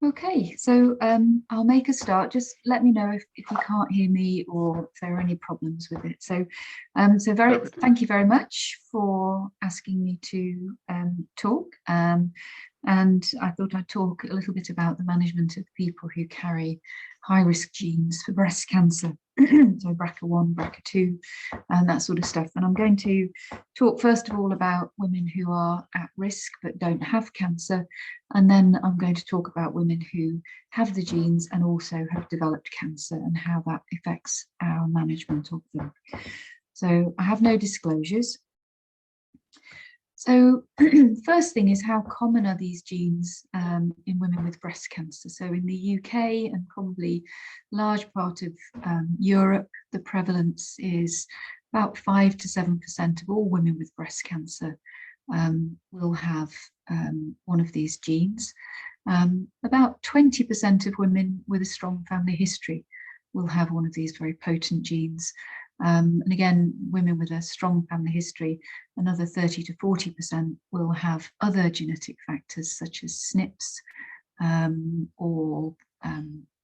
Okay, so I'll make a start. Just let me know if you can't hear me or if there are any problems with it. So, thank you very much for asking me to talk. And I thought I'd talk a little bit about the management of people who carry high-risk genes for breast cancer. So BRCA1, BRCA2, and that sort of stuff. And I'm going to talk first of all about women who are at risk but don't have cancer. And then I'm going to talk about women who have the genes and also have developed cancer and how that affects our management of them. So I have no disclosures. So first thing is, how common are these genes in women with breast cancer? So in the UK and probably large part of Europe, the prevalence is about 5 to 7% of all women with breast cancer will have one of these genes. About 20% of women with a strong family history will have one of these very potent genes. And again, women with a strong family history, another 30 to 40% will have other genetic factors such as SNPs or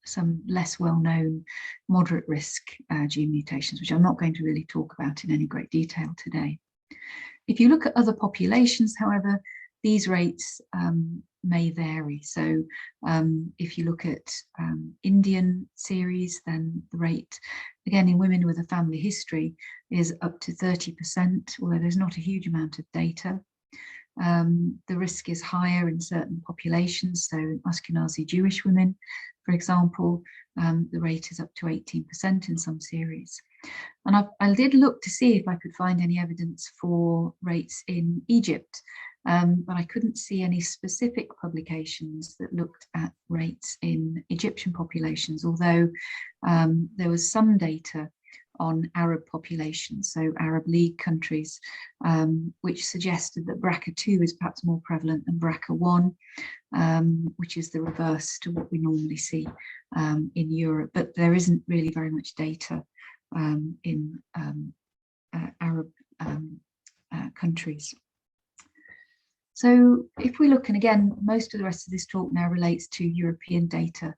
some less well-known moderate risk gene mutations, which I'm not going to really talk about in any great detail today. If you look at other populations, however, these rates may vary. So if you look at Indian series, then the rate, again, in women with a family history is up to 30%, although there's not a huge amount of data. The risk is higher in certain populations. So Ashkenazi Jewish women, for example, the rate is up to 18% in some series. And I did look to see if I could find any evidence for rates in Egypt, but I couldn't see any specific publications that looked at rates in Egyptian populations, although there was some data on Arab populations, so Arab League countries, which suggested that BRCA2 is perhaps more prevalent than BRCA1, which is the reverse to what we normally see in Europe. But there isn't really very much data in Arab countries. So if we look, and again, most of the rest of this talk now relates to European data,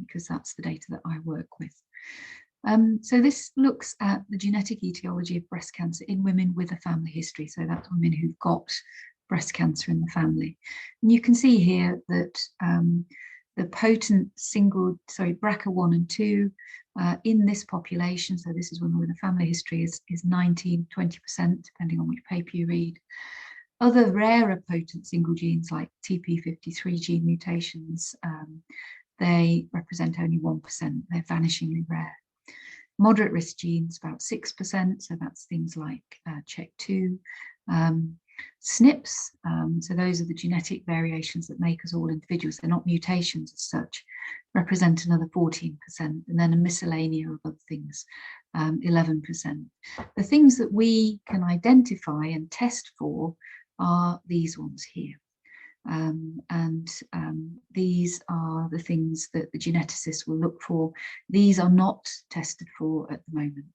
because that's the data that I work with. So this looks at the genetic etiology of breast cancer in women with a family history. So that's women who've got breast cancer in the family. And you can see here that the potent BRCA1 and 2 in this population, so this is women with a family history, is 19, 20%, depending on which paper you read. Other rarer potent single genes like TP53 gene mutations, they represent only 1%. They're vanishingly rare. Moderate risk genes, about 6%, so that's things like CHEK2, SNPs, so those are the genetic variations that make us all individuals. They're not mutations as such, represent another 14%, and then a miscellany of other things, 11%. The things that we can identify and test for are these ones here. These are the things that the geneticists will look for. These are not tested for at the moment.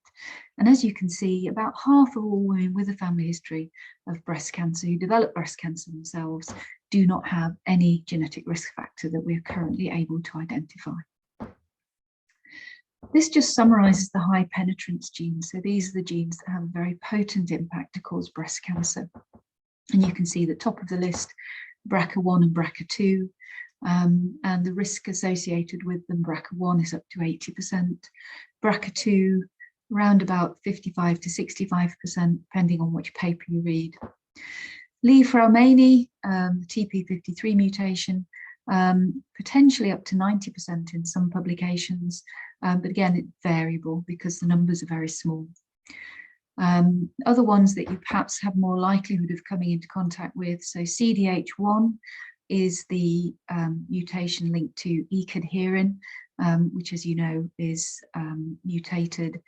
And as you can see, about half of all women with a family history of breast cancer who develop breast cancer themselves do not have any genetic risk factor that we're currently able to identify. This just summarizes the high penetrance genes. So these are the genes that have a very potent impact to cause breast cancer. And you can see the top of the list, BRCA1 and BRCA2, and the risk associated with them, BRCA1 is up to 80%, BRCA2 around about 55 to 65%, depending on which paper you read. Li-Fraumeni, TP53 mutation, potentially up to 90% in some publications, but again, it's variable because the numbers are very small. Other ones that you perhaps have more likelihood of coming into contact with, so CDH1 is the mutation linked to E-cadherin, which, as you know, is mutated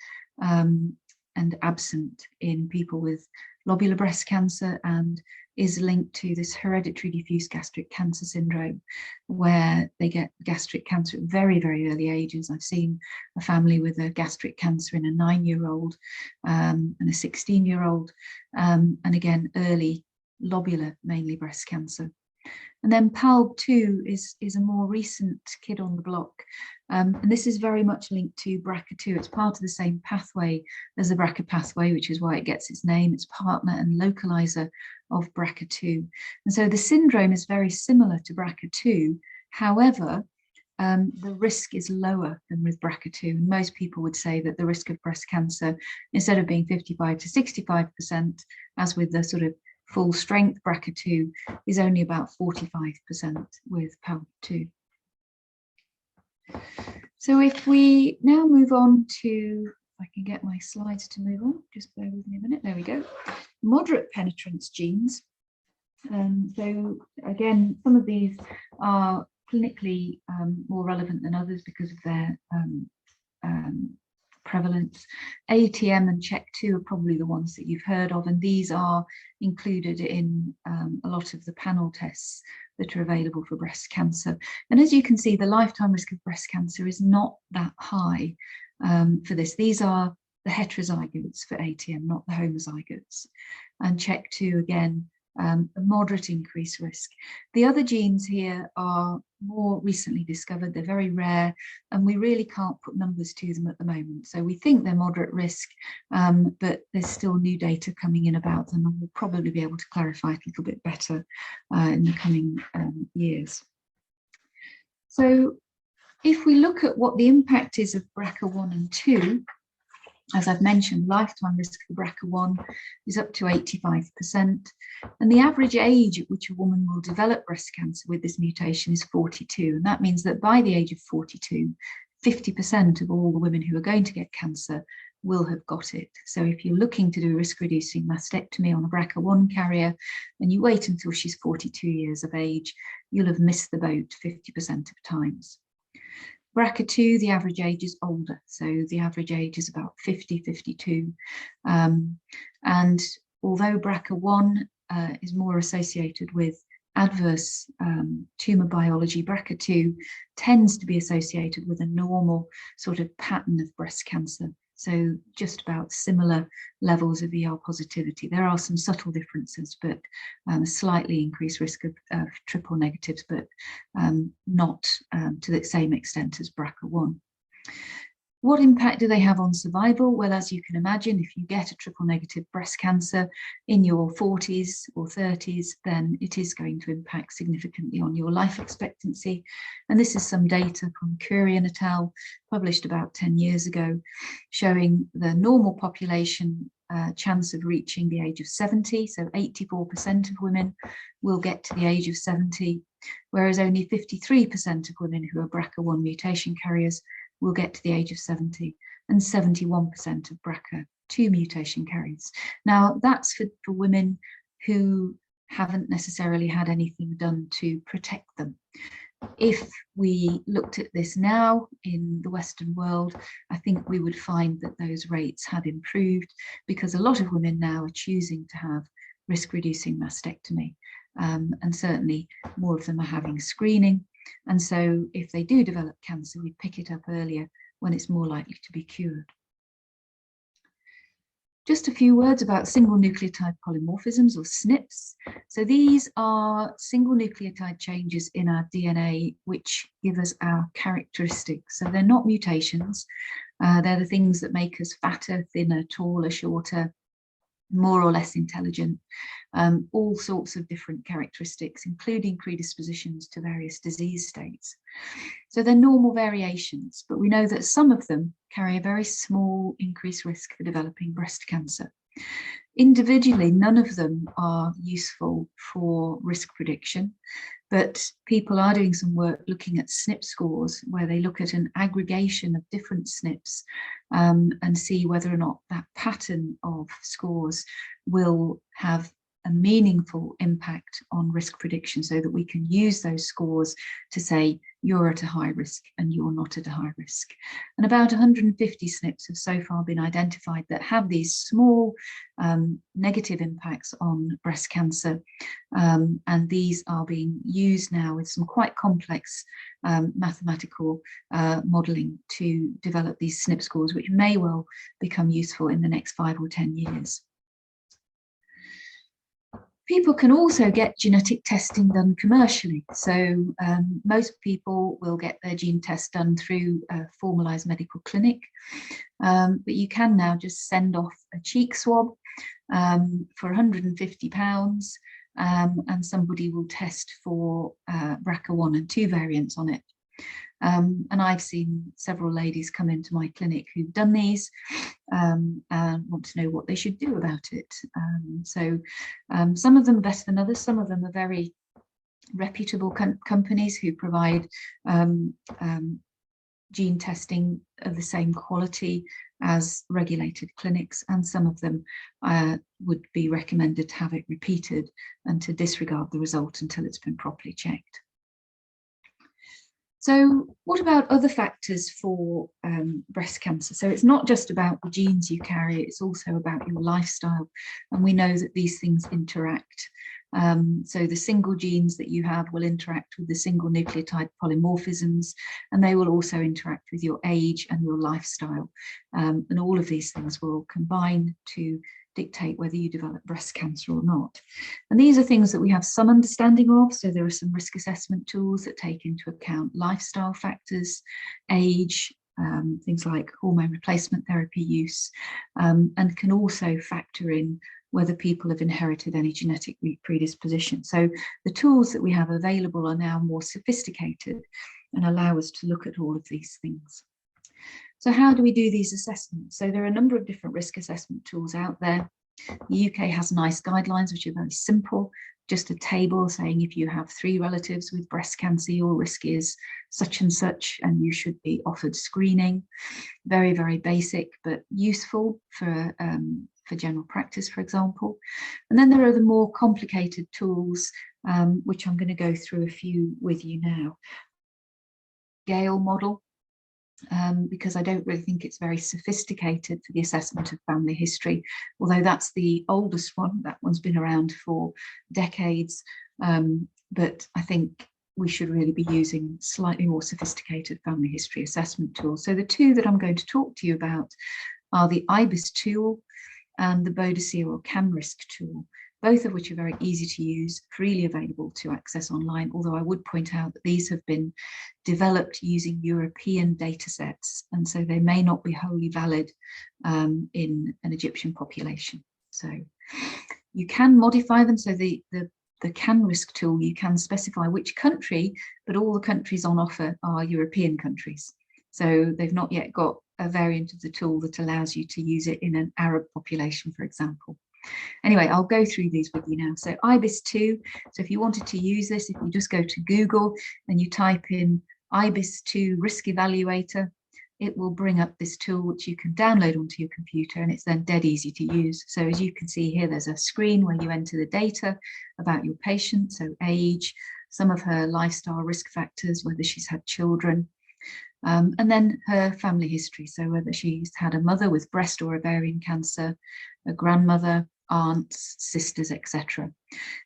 and absent in people with lobular breast cancer and is linked to this hereditary diffuse gastric cancer syndrome, where they get gastric cancer at very, very early ages. I've seen a family with a gastric cancer in a 9-year-old and a 16-year-old, and again, early lobular, mainly breast cancer. And then PALB2 is a more recent kid on the block. And this is very much linked to BRCA2. It's part of the same pathway as the BRCA pathway, which is why it gets its name. It's partner and localizer of BRCA2. And so the syndrome is very similar to BRCA2. However, the risk is lower than with BRCA2. And most people would say that the risk of breast cancer, instead of being 55 to 65%, as with the sort of full strength BRCA2, is only about 45% with PALB2. So if we now move on to, if I can get my slides to move on, just bear with me a minute, there we go. Moderate penetrance genes. So again, some of these are clinically more relevant than others because of their prevalence. ATM and CHEK2 are probably the ones that you've heard of, and these are included in a lot of the panel tests that are available for breast cancer. And as you can see, the lifetime risk of breast cancer is not that high for this. These are the heterozygotes for ATM, not the homozygotes. And CHEK2, again, a moderate increased risk. The other genes here are more recently discovered. They're very rare, and we really can't put numbers to them at the moment. So we think they're moderate risk, but there's still new data coming in about them, and we'll probably be able to clarify it a little bit better in the coming years. So if we look at what the impact is of BRCA1 and 2, as I've mentioned, lifetime risk for BRCA1 is up to 85%. And the average age at which a woman will develop breast cancer with this mutation is 42. And that means that by the age of 42, 50% of all the women who are going to get cancer will have got it. So if you're looking to do risk-reducing mastectomy on a BRCA1 carrier and you wait until she's 42 years of age, you'll have missed the boat 50% of times. BRCA2, the average age is older, so the average age is about 50, 52. And although BRCA1 is more associated with adverse tumor biology, BRCA2 tends to be associated with a normal sort of pattern of breast cancer. So just about similar levels of ER positivity. There are some subtle differences, but a slightly increased risk of triple negatives, but not to the same extent as BRCA1. What impact do they have on survival? Well, as you can imagine, if you get a triple negative breast cancer in your 40s or 30s, then it is going to impact significantly on your life expectancy. And this is some data from Curry et al., published about 10 years ago, showing the normal population chance of reaching the age of 70. So 84% of women will get to the age of 70, whereas only 53% of women who are BRCA1 mutation carriers will get to the age of 70, and 71% of BRCA2 mutation carriers. Now, that's for women who haven't necessarily had anything done to protect them. If we looked at this now in the Western world, I think we would find that those rates had improved because a lot of women now are choosing to have risk-reducing mastectomy, and certainly more of them are having screening. And so if they do develop cancer, we pick it up earlier when it's more likely to be cured. Just a few words about single nucleotide polymorphisms, or SNPs. So these are single nucleotide changes in our DNA which give us our characteristics. So they're not mutations. They're the things that make us fatter, thinner, taller, shorter, more or less intelligent, all sorts of different characteristics, including predispositions to various disease states. So they're normal variations, but we know that some of them carry a very small increased risk for developing breast cancer. Individually, none of them are useful for risk prediction, but people are doing some work looking at SNP scores where they look at an aggregation of different SNPs and see whether or not that pattern of scores will have a meaningful impact on risk prediction, so that we can use those scores to say you're at a high risk and you're not at a high risk. And about 150 SNPs have so far been identified that have these small negative impacts on breast cancer, and these are being used now with some quite complex mathematical modelling to develop these SNP scores, which may well become useful in the next 5 or 10 years. People can also get genetic testing done commercially. So most people will get their gene test done through a formalized medical clinic, but you can now just send off a cheek swab for £150, and somebody will test for BRCA1 and 2 variants on it. And I've seen several ladies come into my clinic who've done these and want to know what they should do about it. So some of them are better than others. Some of them are very reputable companies who provide gene testing of the same quality as regulated clinics, and some of them would be recommended to have it repeated and to disregard the result until it's been properly checked. So what about other factors for breast cancer? So it's not just about the genes you carry, it's also about your lifestyle. And we know that these things interact. So the single genes that you have will interact with the single nucleotide polymorphisms, and they will also interact with your age and your lifestyle. And all of these things will combine to dictate whether you develop breast cancer or not. And these are things that we have some understanding of. So there are some risk assessment tools that take into account lifestyle factors, age, things like hormone replacement therapy use, and can also factor in whether people have inherited any genetic predisposition. So the tools that we have available are now more sophisticated and allow us to look at all of these things. So how do we do these assessments? So there are a number of different risk assessment tools out there. The UK has NICE guidelines, which are very simple, just a table saying if you have 3 relatives with breast cancer, your risk is such and such, and you should be offered screening. Very, very basic, but useful for general practice, for example. And then there are the more complicated tools, which I'm going to go through a few with you now. Gale model. Because I don't really think it's very sophisticated for the assessment of family history, although that's the oldest one. That one's been around for decades, but I think we should really be using slightly more sophisticated family history assessment tools. So the two that I'm going to talk to you about are the IBIS tool and the Boadicea or CamRisk tool, both of which are very easy to use, freely available to access online, although I would point out that these have been developed using European data sets, and so they may not be wholly valid in an Egyptian population. So you can modify them. So the CamRisk tool, you can specify which country, but all the countries on offer are European countries. So they've not yet got a variant of the tool that allows you to use it in an Arab population, for example. Anyway, I'll go through these with you now. So IBIS 2, so if you wanted to use this, if you just go to Google and you type in IBIS 2 risk evaluator, it will bring up this tool which you can download onto your computer, and it's then dead easy to use. So as you can see here, there's a screen where you enter the data about your patient, so age, some of her lifestyle risk factors, whether she's had children, and then her family history, so whether she's had a mother with breast or ovarian cancer, a grandmother, aunts, sisters, etc.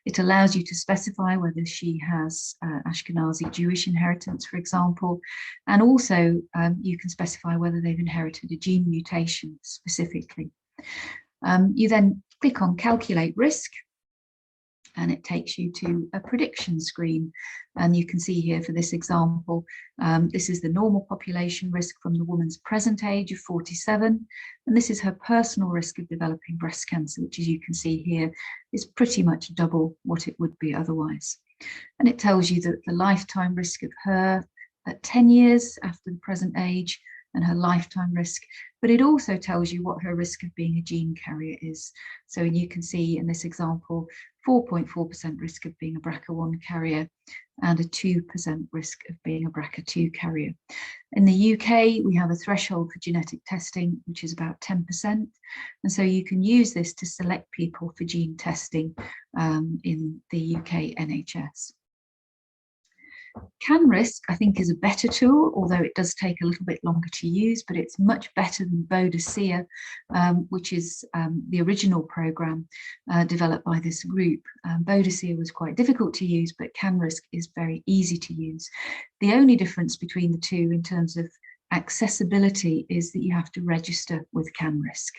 It allows you to specify whether she has Ashkenazi Jewish inheritance, for example, and also you can specify whether they've inherited a gene mutation specifically. You then click on Calculate Risk, and it takes you to a prediction screen. And you can see here for this example, this is the normal population risk from the woman's present age of 47. And this is her personal risk of developing breast cancer, which, as you can see here, is pretty much double what it would be otherwise. And it tells you that the lifetime risk of her at 10 years after the present age and her lifetime risk, but it also tells you what her risk of being a gene carrier is. So you can see in this example, 4.4% risk of being a BRCA1 carrier and a 2% risk of being a BRCA2 carrier. In the UK, we have a threshold for genetic testing, which is about 10%. And so you can use this to select people for gene testing in the UK NHS. CamRisk, I think, is a better tool, although it does take a little bit longer to use, but it's much better than Boadicea, which is the original program developed by this group. Boadicea was quite difficult to use, but CamRisk is very easy to use. The only difference between the two in terms of accessibility is that you have to register with CanRisk,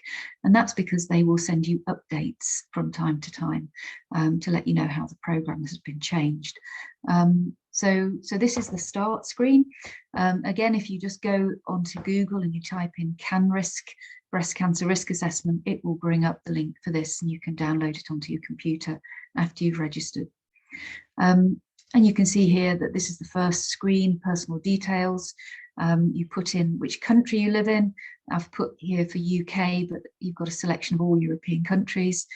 and that's because they will send you updates from time to time to let you know how the program has been changed. So this is the start screen. Again, if you just go onto Google and you type in CanRisk breast cancer risk assessment, it will bring up the link for this, and you can download it onto your computer after you've registered. And you can see here that this is the first screen, personal details. You put in which country you live in. I've put here for UK, but you've got a selection of all European countries.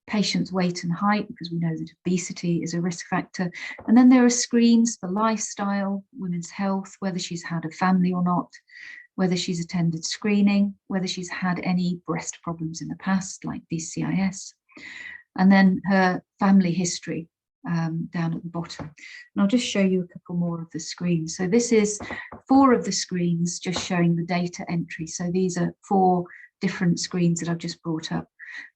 Patient's weight and height, because we know that obesity is a risk factor. And then there are screens for lifestyle, women's health, whether she's had a family or not, whether she's attended screening, whether she's had any breast problems in the past, like DCIS, and then her family history down at the bottom. And I'll just show you a couple more of the screens. So this is 4 of the screens just showing the data entry. So these are 4 different screens that I've just brought up.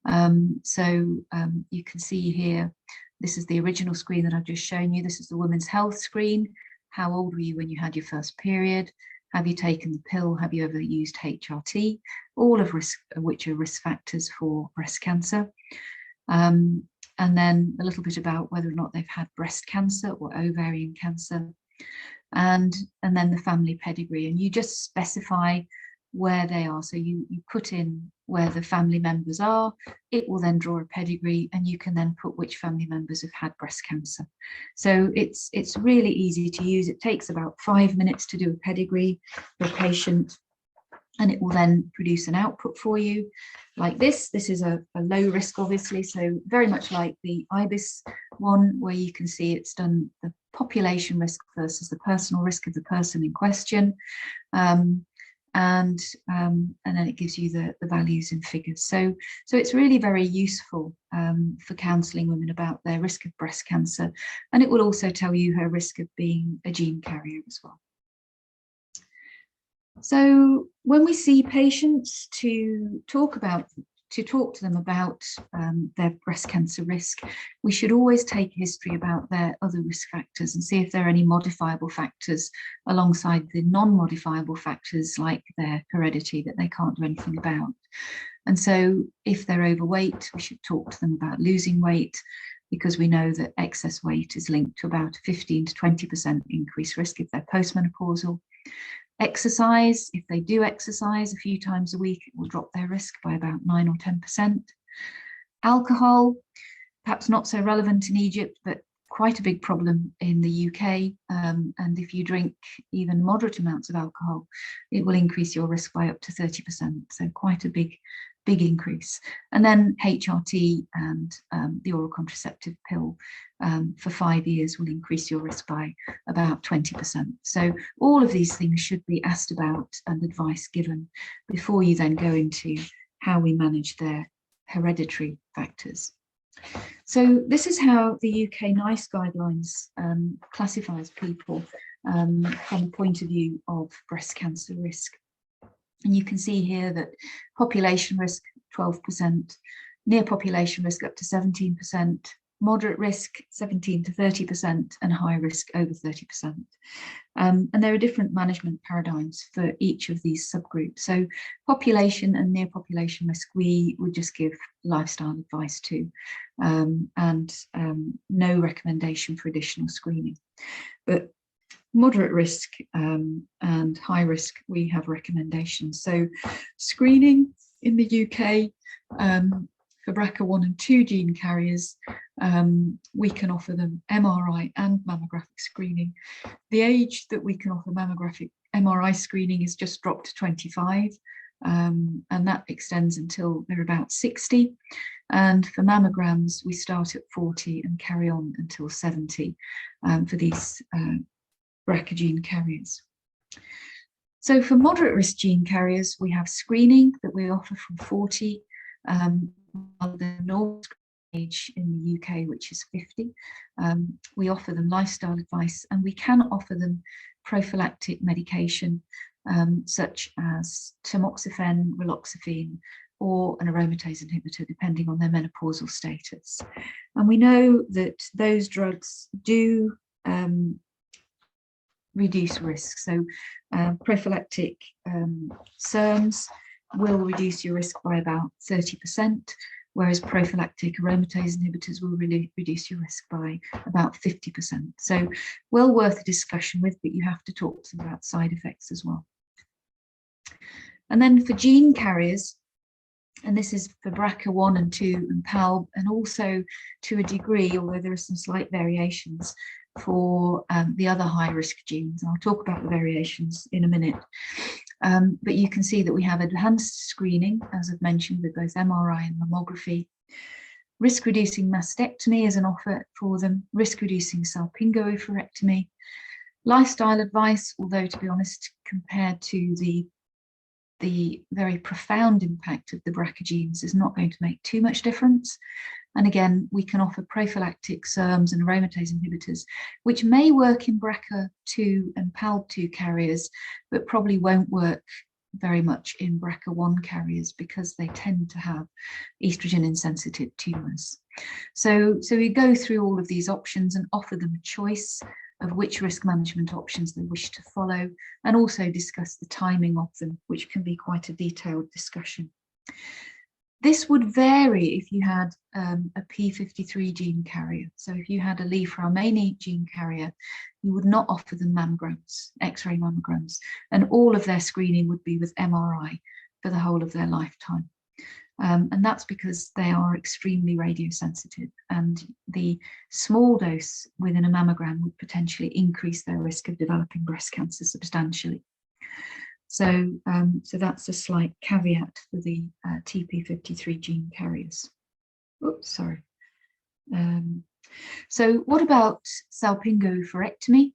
You can see here, this is the original screen that I've just shown you. This is the women's health screen. How old were you when you had your first period? Have you taken the pill? Have you ever used HRT? All of which are risk factors for breast cancer. And then a little bit about whether or not they've had breast cancer or ovarian cancer. And then the family pedigree. And you just specify where they are. So you put in where the family members are, it will then draw a pedigree, and you can then put which family members have had breast cancer. So it's really easy to use. It takes about 5 minutes to do a pedigree for a patient, and it will then produce an output for you like this. This is a low risk, obviously, so very much like the IBIS one, where you can see it's done the population risk versus the personal risk of the person in question. And then it gives you the values in figures. So it's really very useful for counselling women about their risk of breast cancer, and it will also tell you her risk of being a gene carrier as well. So when we see patients to talk to them about their breast cancer risk, we should always take history about their other risk factors and see if there are any modifiable factors alongside the non-modifiable factors like their heredity that they can't do anything about. And so if they're overweight, we should talk to them about losing weight, because we know that excess weight is linked to about 15 to 20% increased risk if they're postmenopausal. Exercise, if they do exercise a few times a week, it will drop their risk by about 9 or 10%. Alcohol, perhaps not so relevant in Egypt, but quite a big problem in the UK. And if you drink even moderate amounts of alcohol, it will increase your risk by up to 30%. So quite a big increase. And then HRT and the oral contraceptive pill for 5 years will increase your risk by about 20%. So all of these things should be asked about and advice given before you then go into how we manage their hereditary factors. So this is how the UK NICE guidelines classifies people from the point of view of breast cancer risk. And you can see here that population risk 12%, near population risk up to 17%, moderate risk 17 to 30%, and high risk over 30%. And there are different management paradigms for each of these subgroups. So population and near population risk, we would just give lifestyle advice to, and no recommendation for additional screening. But moderate risk and high risk, we have recommendations. So screening in the UK for BRCA1 and 2 gene carriers, we can offer them MRI and mammographic screening. The age that we can offer MRI screening is just dropped to 25, and that extends until they're about 60. And for mammograms, we start at 40 and carry on until 70 for these BRCA gene carriers. So for moderate risk gene carriers, we have screening that we offer from 40, while the normal age in the UK, which is 50. We offer them lifestyle advice, and we can offer them prophylactic medication such as tamoxifen, raloxifene, or an aromatase inhibitor, depending on their menopausal status. And we know that those drugs do reduce risk. So prophylactic SERMs will reduce your risk by about 30%, whereas prophylactic aromatase inhibitors will really reduce your risk by about 50%. So well worth a discussion with, but you have to talk to them about side effects as well. And then for gene carriers, and this is for BRCA1 and 2 and PALB, and also to a degree, although there are some slight variations, for the other high-risk genes. I'll talk about the variations in a minute. But you can see that we have advanced screening, as I've mentioned, with both MRI and mammography. Risk-reducing mastectomy is an offer for them, risk-reducing salpingophorectomy. Lifestyle advice, although to be honest, compared to the very profound impact of the BRCA genes, is not going to make too much difference. And again, we can offer prophylactic SERMs and aromatase inhibitors, which may work in BRCA2 and PALB2 carriers, but probably won't work very much in BRCA1 carriers because they tend to have estrogen insensitive tumours. So we go through all of these options and offer them a choice of which risk management options they wish to follow, and also discuss the timing of them, which can be quite a detailed discussion. This would vary if you had a P53 gene carrier. So if you had a Li-Fraumeni gene carrier, you would not offer them mammograms, X-ray mammograms, and all of their screening would be with MRI for the whole of their lifetime. And that's because they are extremely radiosensitive, and the small dose within a mammogram would potentially increase their risk of developing breast cancer substantially. So, so that's a slight caveat for the TP53 gene carriers. Oops, sorry. So what about salpingophorectomy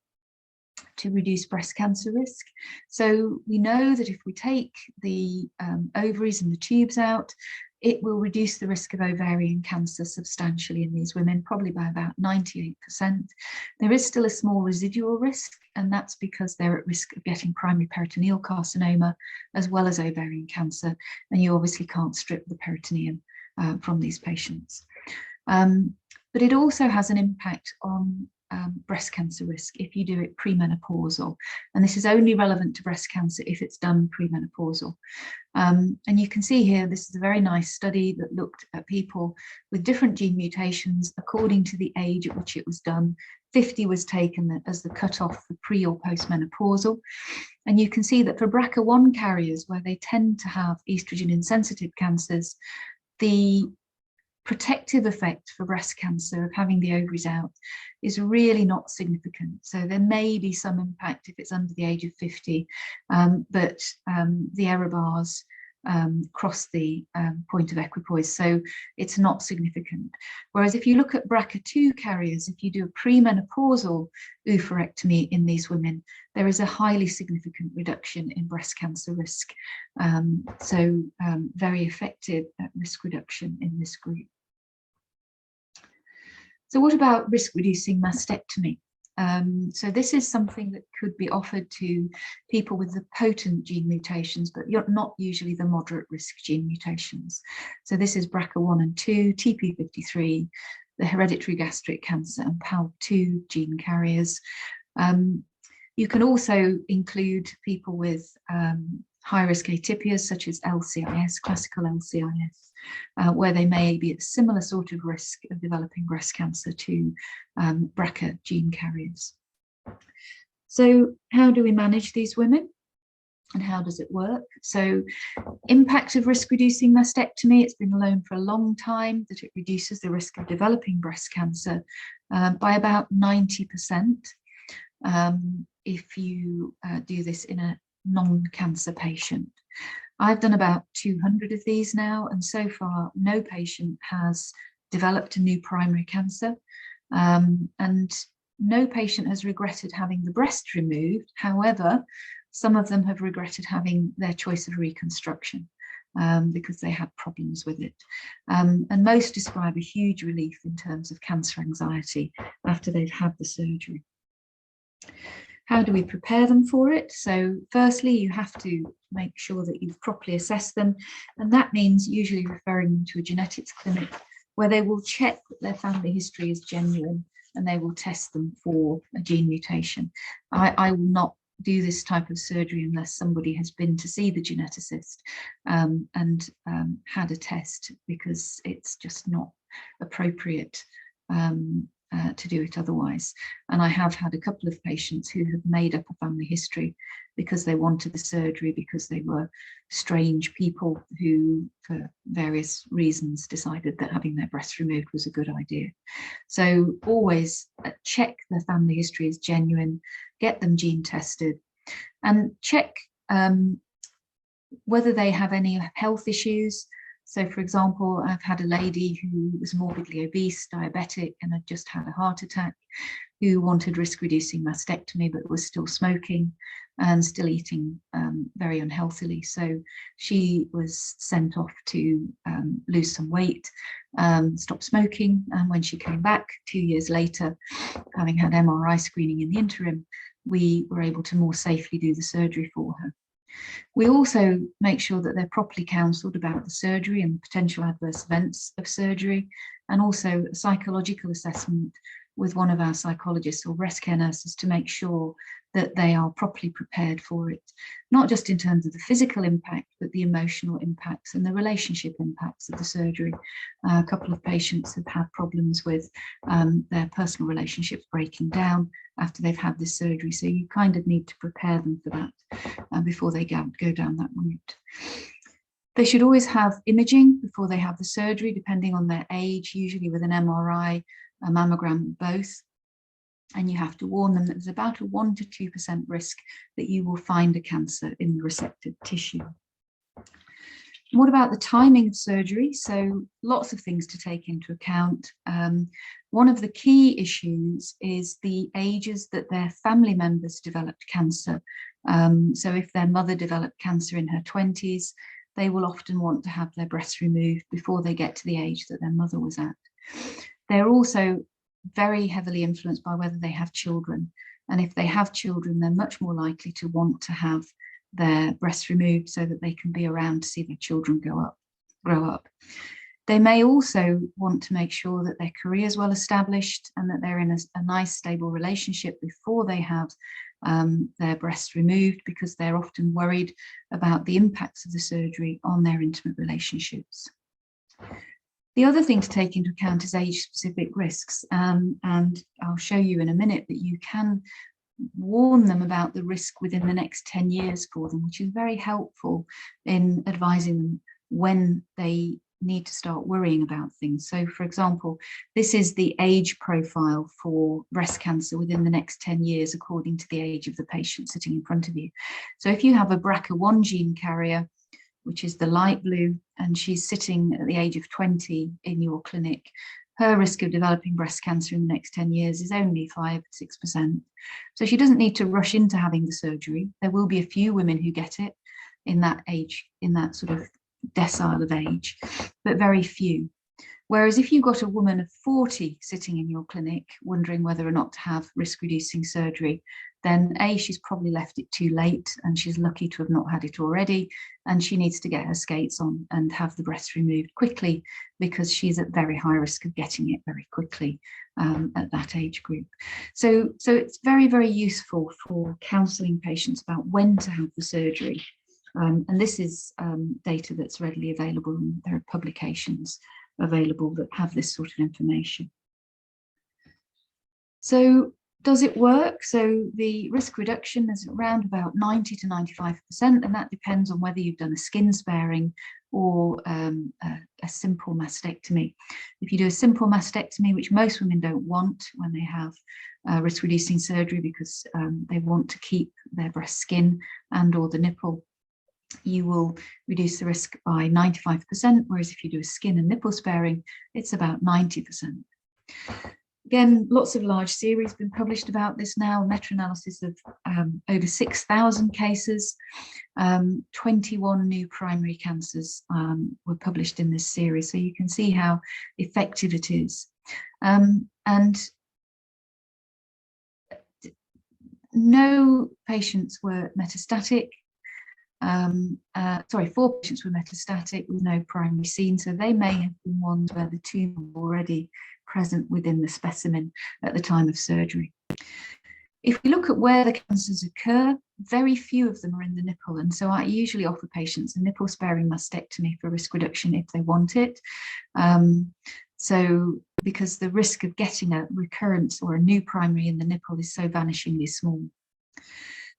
to reduce breast cancer risk? So we know that if we take the ovaries and the tubes out, it will reduce the risk of ovarian cancer substantially in these women, probably by about 98%. There is still a small residual risk, and that's because they're at risk of getting primary peritoneal carcinoma as well as ovarian cancer, and you obviously can't strip the peritoneum from these patients. But it also has an impact on breast cancer risk if you do it premenopausal, and this is only relevant to breast cancer if it's done premenopausal. And you can see here, this is a very nice study that looked at people with different gene mutations according to the age at which it was done. 50 was taken as the cutoff for pre or postmenopausal, and you can see that for BRCA1 carriers, where they tend to have estrogen insensitive cancers, the protective effect for breast cancer of having the ovaries out is really not significant. So there may be some impact if it's under the age of 50, but the error bars cross the point of equipoise, so it's not significant. Whereas if you look at BRCA2 carriers, if you do a premenopausal oophorectomy in these women, there is a highly significant reduction in breast cancer risk. So very effective at risk reduction in this group. So what about risk-reducing mastectomy? So this is something that could be offered to people with the potent gene mutations, but not usually the moderate risk gene mutations. So this is BRCA1 and 2, TP53, the hereditary gastric cancer and PALB2 gene carriers. You can also include people with high-risk atypias such as LCIS, classical LCIS, where they may be at similar sort of risk of developing breast cancer to BRCA gene carriers. So how do we manage these women and how does it work? So impact of risk-reducing mastectomy, it's been known for a long time that it reduces the risk of developing breast cancer by about 90% if you do this in a non-cancer patient. I've done about 200 of these now, and so far no patient has developed a new primary cancer, and no patient has regretted having the breast removed. However, some of them have regretted having their choice of reconstruction because they had problems with it. And most describe a huge relief in terms of cancer anxiety after they've had the surgery. How do we prepare them for it? So firstly, you have to make sure that you've properly assessed them, and that means usually referring them to a genetics clinic where they will check that their family history is genuine and they will test them for a gene mutation. I will not do this type of surgery unless somebody has been to see the geneticist and had a test, because it's just not appropriate to do it otherwise. And I have had a couple of patients who have made up a family history because they wanted the surgery, because they were strange people who, for various reasons, decided that having their breasts removed was a good idea. So always check their family history is genuine, get them gene tested, and check whether they have any health issues. So, for example, I've had a lady who was morbidly obese, diabetic, and had just had a heart attack, who wanted risk-reducing mastectomy but was still smoking and still eating very unhealthily. So she was sent off to lose some weight, stop smoking, and when she came back 2 years later, having had MRI screening in the interim, we were able to more safely do the surgery for her. We also make sure that they're properly counselled about the surgery and potential adverse events of surgery, and also a psychological assessment with one of our psychologists or breast care nurses to make sure that they are properly prepared for it, not just in terms of the physical impact, but the emotional impacts and the relationship impacts of the surgery. A couple of patients have had problems with their personal relationships breaking down after they've had this surgery, so you kind of need to prepare them for that before they go down that route. They should always have imaging before they have the surgery, depending on their age, usually with an MRI, a mammogram, both. And you have to warn them that there's about a 1 to 2% risk that you will find a cancer in the resected tissue. What about the timing of surgery? So lots of things to take into account. One of the key issues is the ages that their family members developed cancer. So if their mother developed cancer in her 20s, they will often want to have their breasts removed before they get to the age that their mother was at. They're also very heavily influenced by whether they have children. And if they have children, they're much more likely to want to have their breasts removed so that they can be around to see their children grow up. They may also want to make sure that their career is well established and that they're in a nice, stable relationship before they have their breasts removed, because they're often worried about the impacts of the surgery on their intimate relationships. The other thing to take into account is age-specific risks, and I'll show you in a minute that you can warn them about the risk within the next 10 years for them, which is very helpful in advising them when they need to start worrying about things. So, for example, this is the age profile for breast cancer within the next 10 years, according to the age of the patient sitting in front of you. So if you have a BRCA1 gene carrier, which is the light blue, and she's sitting at the age of 20 in your clinic, her risk of developing breast cancer in the next 10 years is only 5–6%. So she doesn't need to rush into having the surgery. There will be a few women who get it in that age, in that sort of decile of age, but very few. Whereas if you've got a woman of 40 sitting in your clinic wondering whether or not to have risk-reducing surgery, then A, she's probably left it too late and she's lucky to have not had it already, and she needs to get her skates on and have the breast removed quickly, because she's at very high risk of getting it very quickly at that age group. So it's very, very useful for counselling patients about when to have the surgery. And this is data that's readily available, and there are publications available that have this sort of information. So does it work? So the risk reduction is around about 90 to 95%, and that depends on whether you've done a skin sparing or a simple mastectomy. If you do a simple mastectomy, which most women don't want when they have risk reducing surgery, because they want to keep their breast skin and or the nipple, you will reduce the risk by 95%, whereas if you do a skin and nipple sparing, it's about 90%. Again, lots of large series have been published about this now, meta-analysis of over 6,000 cases. 21 new primary cancers were published in this series, so you can see how effective it is. And no patients were metastatic. 4 patients were metastatic with no primary seen, so they may have been ones where the tumour already present within the specimen at the time of surgery. If we look at where the cancers occur, very few of them are in the nipple. And so I usually offer patients a nipple sparing mastectomy for risk reduction if they want it. So because the risk of getting a recurrence or a new primary in the nipple is so vanishingly small.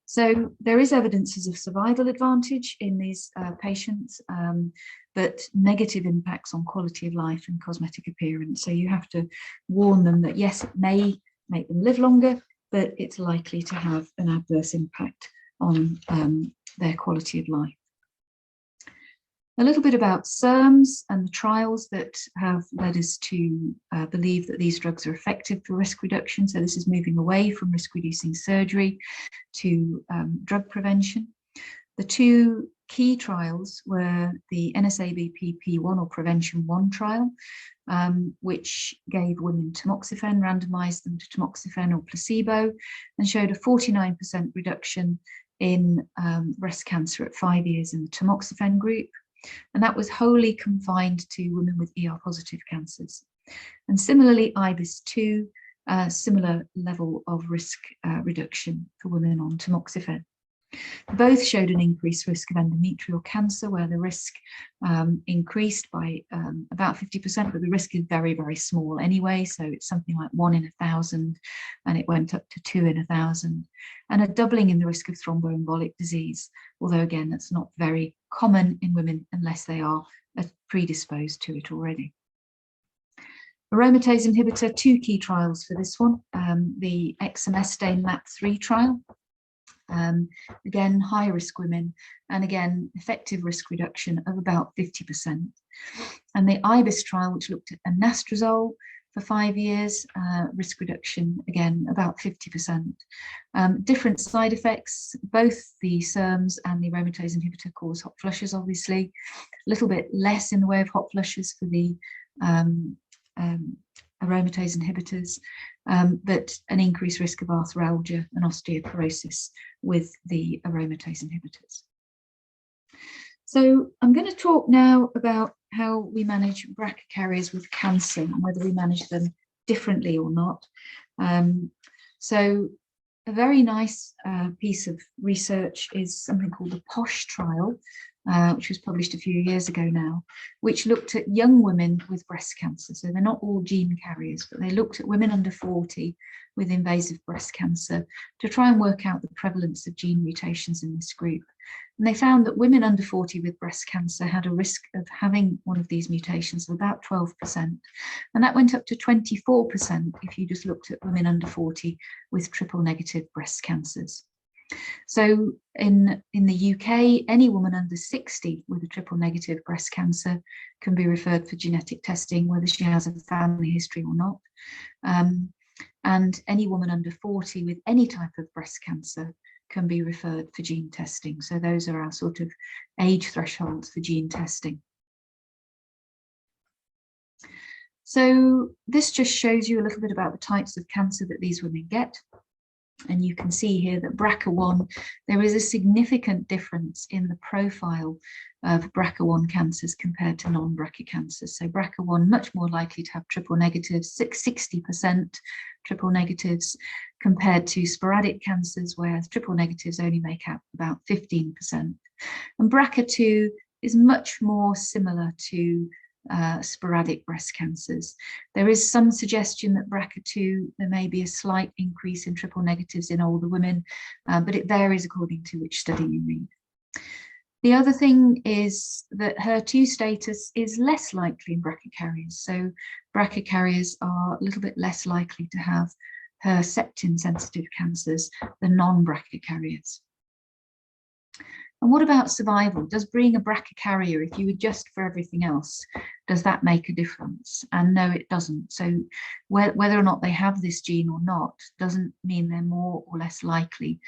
So there is evidence of survival advantage in these patients, but negative impacts on quality of life and cosmetic appearance. So you have to warn them that yes, it may make them live longer, but it's likely to have an adverse impact on their quality of life. A little bit about SERMs and the trials that have led us to believe that these drugs are effective for risk reduction. So this is moving away from risk reducing surgery to drug prevention. The two key trials were the NSABP-P1 or Prevention 1 trial, which gave women tamoxifen, randomized them to tamoxifen or placebo, and showed a 49% reduction in breast cancer at 5 years in the tamoxifen group. And that was wholly confined to women with ER-positive cancers. And similarly, IBIS-2, similar level of risk reduction for women on tamoxifen. Both showed an increased risk of endometrial cancer, where the risk increased by about 50%, but the risk is very, very small anyway. So it's something like 1 in 1,000, and it went up to 2 in 1,000, and a doubling in the risk of thromboembolic disease, although again, that's not very common in women unless they are predisposed to it already. Aromatase inhibitor, two key trials for this one, the exemestane MAP3 trial. Again, high risk women, and again, effective risk reduction of about 50%. And the IBIS trial, which looked at anastrozole for 5 years, risk reduction, again, about 50%. Different side effects, both the SERMs and the aromatase inhibitor cause hot flushes, obviously. A little bit less in the way of hot flushes for the aromatase inhibitors, but an increased risk of arthralgia and osteoporosis with the aromatase inhibitors. So I'm going to talk now about how we manage BRCA carriers with cancer and whether we manage them differently or not. So a very nice piece of research is something called the POSH trial, which was published a few years ago now, which looked at young women with breast cancer. So they're not all gene carriers, but they looked at women under 40 with invasive breast cancer to try and work out the prevalence of gene mutations in this group. And they found that women under 40 with breast cancer had a risk of having one of these mutations of about 12%. And that went up to 24% if you just looked at women under 40 with triple negative breast cancers. So in the UK, any woman under 60 with a triple negative breast cancer can be referred for genetic testing, whether she has a family history or not. And any woman under 40 with any type of breast cancer can be referred for gene testing. So those are our sort of age thresholds for gene testing. So this just shows you a little bit about the types of cancer that these women get. And you can see here that BRCA1, there is a significant difference in the profile of BRCA1 cancers compared to non-BRCA cancers. So BRCA1 much more likely to have triple negatives, 60% triple negatives, compared to sporadic cancers, where triple negatives only make up about 15%. And BRCA2 is much more similar to sporadic breast cancers. There is some suggestion that BRCA2, there may be a slight increase in triple negatives in older women, but it varies according to which study you read. The other thing is that HER2 status is less likely in BRCA carriers. So BRCA carriers are a little bit less likely to have Herceptin sensitive cancers than non-BRCA carriers. And what about survival? Does being a BRCA carrier, if you adjust for everything else, does that make a difference? And no, it doesn't. So whether or not they have this gene or not doesn't mean they're more or less likely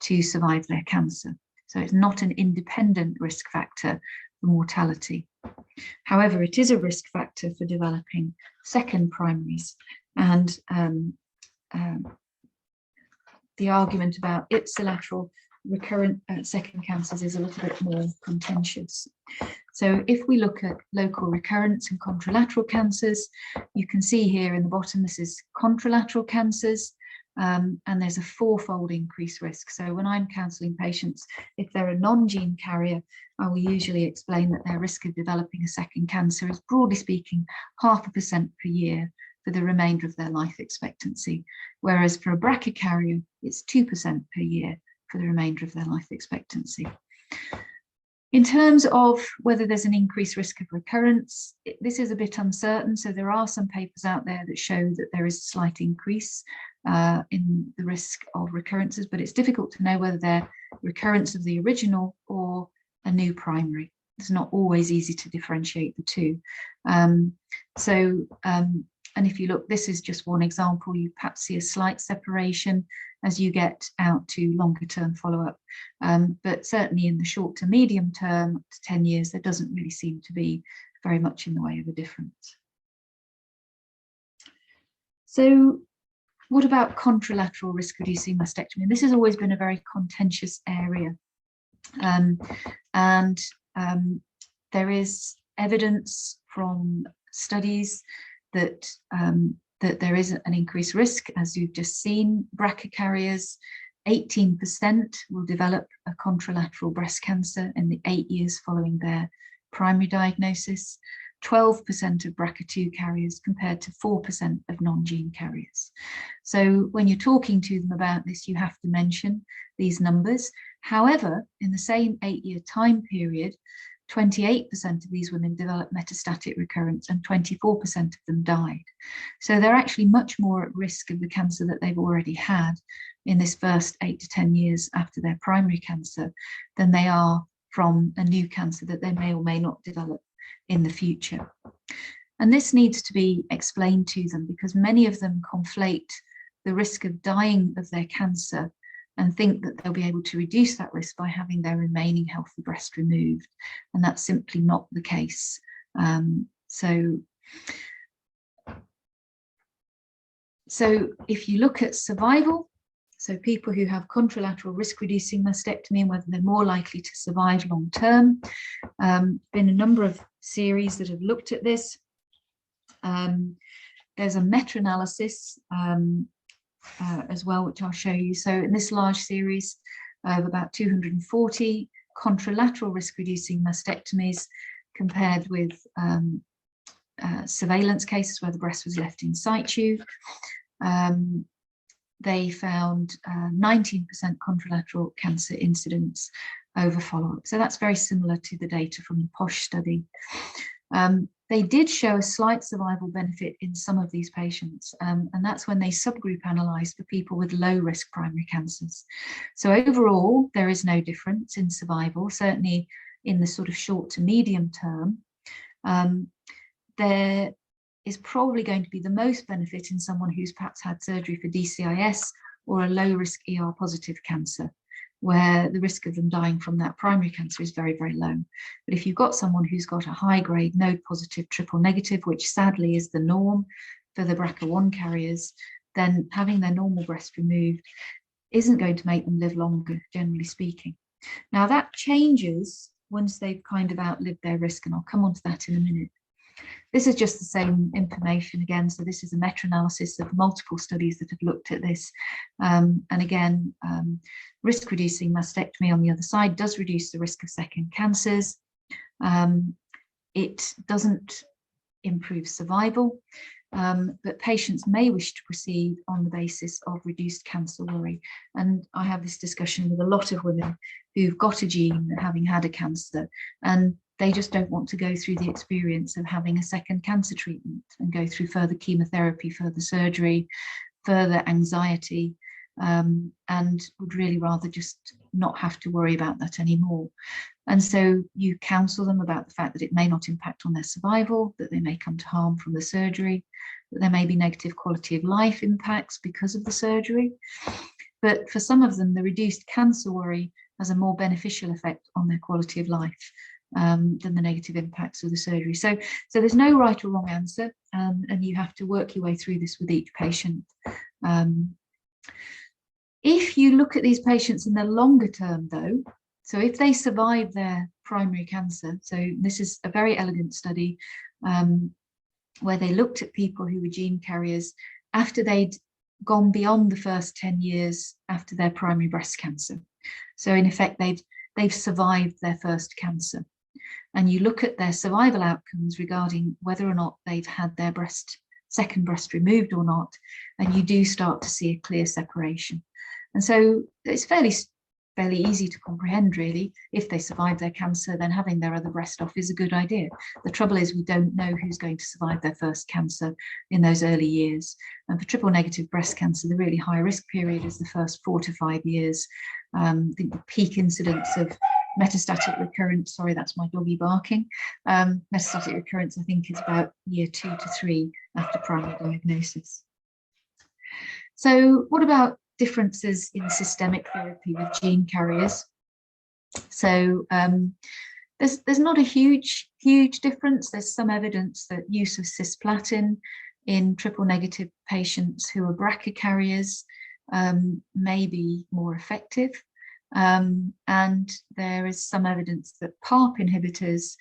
to survive their cancer. So it's not an independent risk factor for mortality. However, it is a risk factor for developing second primaries. And the argument about ipsilateral recurrent second cancers is a little bit more contentious. So if we look at local recurrence and contralateral cancers, you can see here in the bottom, this is contralateral cancers, and there's a fourfold increased risk. So when I'm counselling patients, if they're a non-gene carrier, I will usually explain that their risk of developing a second cancer is, broadly speaking, 0.5% per year for the remainder of their life expectancy. Whereas for a BRCA carrier, it's 2% per year for the remainder of their life expectancy. In terms of whether there's an increased risk of recurrence, this is a bit uncertain. So there are some papers out there that show that there is a slight increase in the risk of recurrences, but it's difficult to know whether they're recurrence of the original or a new primary. It's not always easy to differentiate the two. And if you look, this is just one example. You perhaps see a slight separation as you get out to longer term follow-up. But certainly in the short to medium term, up to 10 years, there doesn't really seem to be very much in the way of a difference. So what about contralateral risk-reducing mastectomy? This has always been a very contentious area. There is evidence from studies that that there is an increased risk, as you've just seen. BRCA carriers, 18% will develop a contralateral breast cancer in the 8 years following their primary diagnosis, 12% of BRCA2 carriers compared to 4% of non-gene carriers. So when you're talking to them about this, you have to mention these numbers. However, in the same 8-year time period, 28% of these women developed metastatic recurrence and 24% of them died. So they're actually much more at risk of the cancer that they've already had in this first 8 to 10 years after their primary cancer than they are from a new cancer that they may or may not develop in the future. And this needs to be explained to them because many of them conflate the risk of dying of their cancer and think that they'll be able to reduce that risk by having their remaining healthy breast removed. And that's simply not the case. So if you look at survival, so people who have contralateral risk-reducing mastectomy and whether they're more likely to survive long-term, been a number of series that have looked at this. There's a meta-analysis as well, which I'll show you. So in this large series of about 240 contralateral risk-reducing mastectomies compared with surveillance cases where the breast was left in situ, they found 19% contralateral cancer incidence over follow-up. So that's very similar to the data from the POSH study. They did show a slight survival benefit in some of these patients, and that's when they subgroup analysed for people with low-risk primary cancers. So overall, there is no difference in survival, certainly in the sort of short to medium term. There is probably going to be the most benefit in someone who's perhaps had surgery for DCIS or a low-risk ER-positive cancer, where the risk of them dying from that primary cancer is very, very low. But if you've got someone who's got a high-grade node-positive triple negative, which sadly is the norm for the BRCA1 carriers, then having their normal breast removed isn't going to make them live longer, generally speaking. Now that changes once they've kind of outlived their risk, and I'll come on to that in a minute. This is just the same information again. So this is a meta-analysis of multiple studies that have looked at this. And again, risk-reducing mastectomy on the other side does reduce the risk of second cancers. It doesn't improve survival, but patients may wish to proceed on the basis of reduced cancer worry. And I have this discussion with a lot of women who've got a gene having had a cancer, and they just don't want to go through the experience of having a second cancer treatment and go through further chemotherapy, further surgery, further anxiety, and would really rather just not have to worry about that anymore. And so you counsel them about the fact that it may not impact on their survival, that they may come to harm from the surgery, that there may be negative quality of life impacts because of the surgery. But for some of them, the reduced cancer worry has a more beneficial effect on their quality of life than the negative impacts of the surgery. So there's no right or wrong answer, and you have to work your way through this with each patient. If you look at these patients in the longer term, though, so if they survive their primary cancer, so this is a very elegant study where they looked at people who were gene carriers after they'd gone beyond the first 10 years after their primary breast cancer. So in effect, they've survived their first cancer. And you look at their survival outcomes regarding whether or not they've had their second breast removed or not, and you do start to see a clear separation. And so it's fairly easy to comprehend, really. If they survive their cancer, then having their other breast off is a good idea. The trouble is we don't know who's going to survive their first cancer in those early years. And for triple negative breast cancer, the really high risk period is the first 4 to 5 years. I think the peak incidence of metastatic recurrence, sorry, that's my doggy barking. Metastatic recurrence, I think, is about year 2 to 3 after primary diagnosis. So what about differences in systemic therapy with gene carriers? So there's not a huge difference. There's some evidence that use of cisplatin in triple negative patients who are BRCA carriers may be more effective. And there is some evidence that PARP inhibitors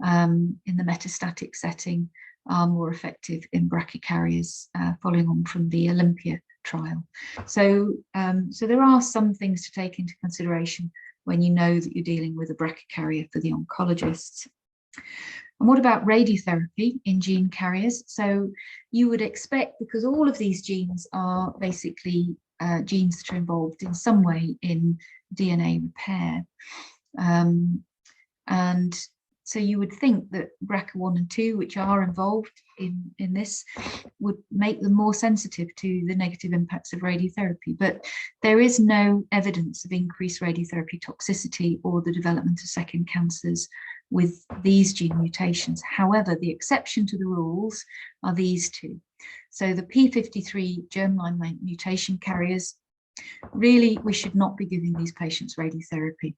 in the metastatic setting are more effective in BRCA carriers, following on from the Olympia trial. So there are some things to take into consideration when you know that you're dealing with a BRCA carrier for the oncologists. And what about radiotherapy in gene carriers? So you would expect, because all of these genes are basically genes that are involved in some way in DNA repair. And so you would think that BRCA1 and 2, which are involved in this, would make them more sensitive to the negative impacts of radiotherapy. But there is no evidence of increased radiotherapy toxicity or the development of second cancers with these gene mutations. However, the exception to the rules are these two. So the P53 germline mutation carriers, really, we should not be giving these patients radiotherapy.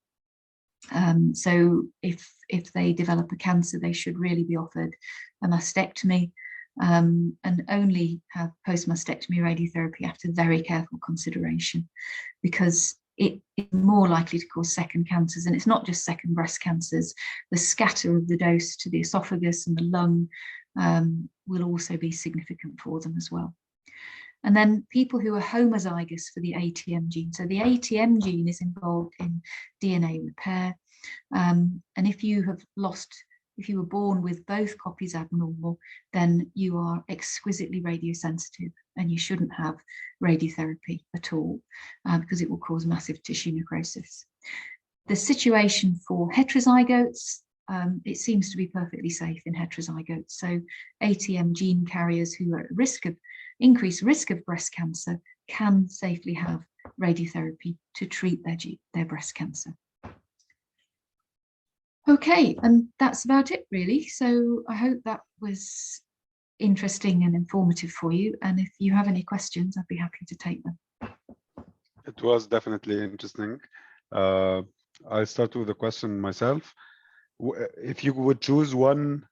So if they develop a cancer, they should really be offered a mastectomy and only have post-mastectomy radiotherapy after very careful consideration, because it is more likely to cause second cancers. And it's not just second breast cancers. The scatter of the dose to the esophagus and the lung will also be significant for them as well. And then people who are homozygous for the ATM gene. So the ATM gene is involved in DNA repair. And if you were born with both copies abnormal, then you are exquisitely radiosensitive and you shouldn't have radiotherapy at all because it will cause massive tissue necrosis. The situation for heterozygotes, it seems to be perfectly safe in heterozygotes. So ATM gene carriers who are at increased risk of breast cancer can safely have radiotherapy to treat their breast cancer. Okay, and that's about it really. So I hope that was interesting and informative for you. And if you have any questions, I'd be happy to take them. It was definitely interesting. I'll start with a question myself. If you would choose one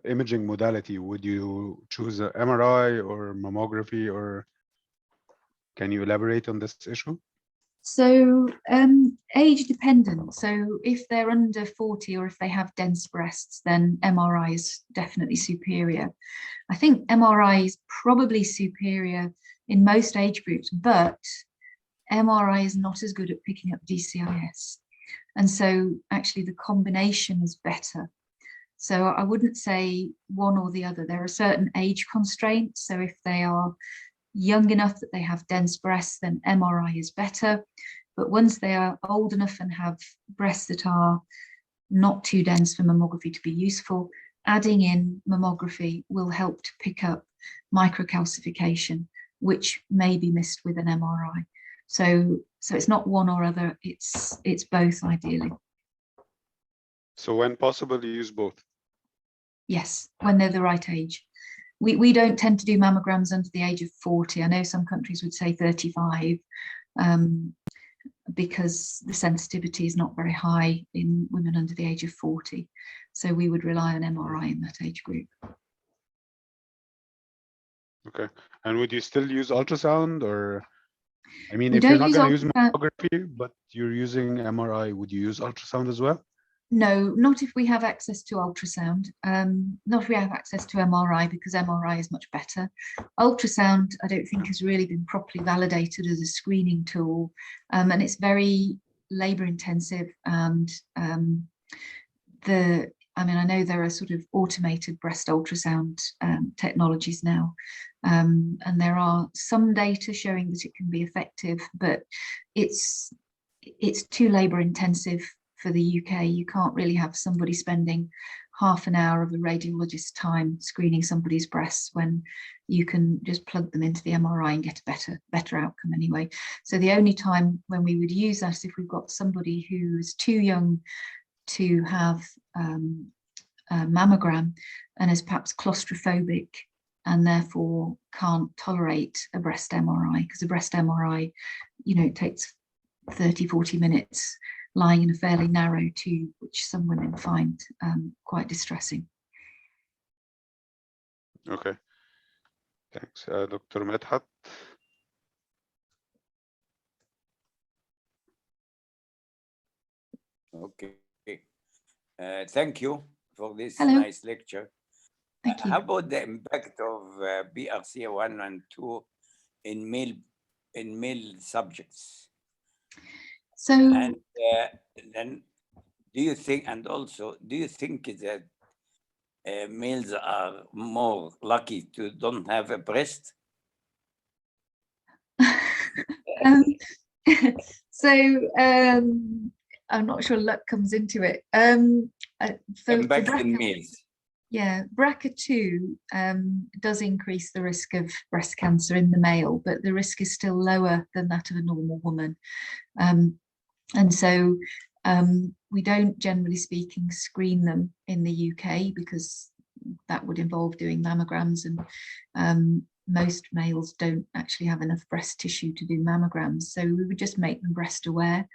imaging modality, would you choose an MRI or mammography, or can you elaborate on this issue? So age dependent. So if they're under 40 or if they have dense breasts, then MRI is definitely superior. I think MRI is probably superior in most age groups, but MRI is not as good at picking up DCIS. And so actually the combination is better. So I wouldn't say one or the other. There are certain age constraints. So if they are young enough that they have dense breasts, then MRI is better. But once they are old enough and have breasts that are not too dense for mammography to be useful, adding in mammography will help to pick up microcalcification, which may be missed with an MRI. So it's not one or other, it's both ideally. So when possible, you use both? Yes, when they're the right age. We don't tend to do mammograms under the age of 40. I know some countries would say 35 because the sensitivity is not very high in women under the age of 40. So we would rely on MRI in that age group. Okay. And would you still use ultrasound, or I mean, We if you're don't not use going to use ultrasound. mammography, but you're using MRI, would you use ultrasound as well? No, not if we have access to ultrasound. Not if we have access to MRI, because MRI is much better. Ultrasound, I don't think, has really been properly validated as a screening tool, and it's very labor intensive. And I mean, I know there are sort of automated breast ultrasound technologies now, and there are some data showing that it can be effective, but it's too labor intensive for the UK. You can't really have somebody spending half an hour of a radiologist's time screening somebody's breasts when you can just plug them into the MRI and get a better outcome anyway. So the only time when we would use that is if we've got somebody who's too young to have a mammogram and is perhaps claustrophobic and therefore can't tolerate a breast MRI, because a breast MRI, you know, it takes 30-40 minutes lying in a fairly narrow tube, which some women find quite distressing. Okay, thanks. Dr. Medhat. Okay, thank you for this Hello. nice lecture. Thank you. How about the impact of BRCA1 and 2 in male subjects? So, and then do you think that males are more lucky to don't have a breast? I'm not sure luck comes into it. For Impact in BRCA, males. yeah, BRCA2 does increase the risk of breast cancer in the male, but the risk is still lower than that of a normal woman. And so we don't, generally speaking, screen them in the UK, because that would involve doing mammograms, and most males don't actually have enough breast tissue to do mammograms. So we would just make them breast aware.